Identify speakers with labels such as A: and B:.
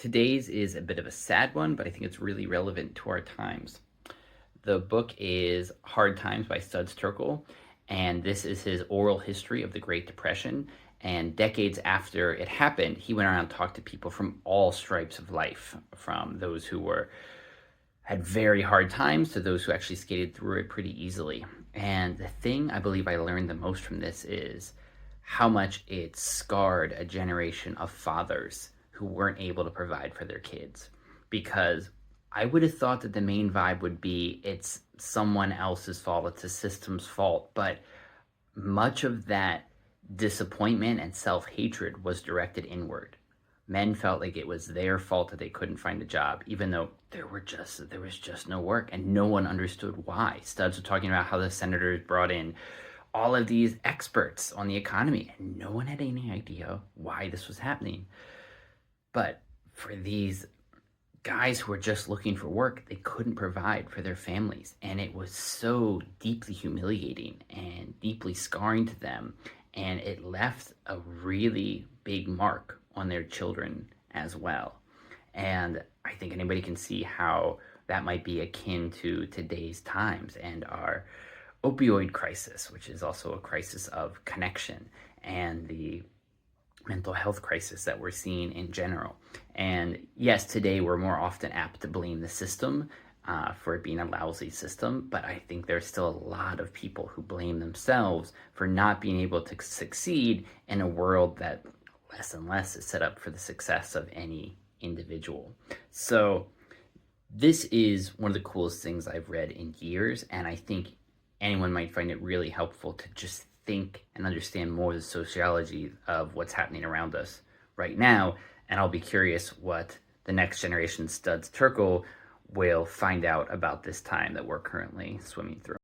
A: Today's is a bit of a sad one, but I think it's really relevant to our times. The book is Hard Times by Studs Terkel, and this is his oral history of the Great Depression. And decades after it happened, he went around and talked to people from all stripes of life, from those who had very hard times to those who actually skated through it pretty easily. And the thing I believe I learned the most from this is how much it scarred a generation of fathers who weren't able to provide for their kids. Because I would have thought that the main vibe would be it's someone else's fault, it's a system's fault. But much of that disappointment and self hatred was directed inward. Men felt like it was their fault that they couldn't find a job, even though there was just no work, and no one understood why. Studs were talking about how the senators brought in all of these experts on the economy, and no one had any idea why this was happening. But for these guys who were just looking for work, they couldn't provide for their families, and it was so deeply humiliating and deeply scarring to them, and it left a really big mark on their children as well. And I think anybody can see how that might be akin to today's times and our opioid crisis, which is also a crisis of connection, and the mental health crisis that we're seeing in general. And yes, today we're more often apt to blame the system for it being a lousy system, but I think there's still a lot of people who blame themselves for not being able to succeed in a world that less and less is set up for the success of any individual. So this is one of the coolest things I've read in years, and I think anyone might find it really helpful to just think and understand more the sociology of what's happening around us right now. And I'll be curious what the next generation Studs Terkel will find out about this time that we're currently swimming through.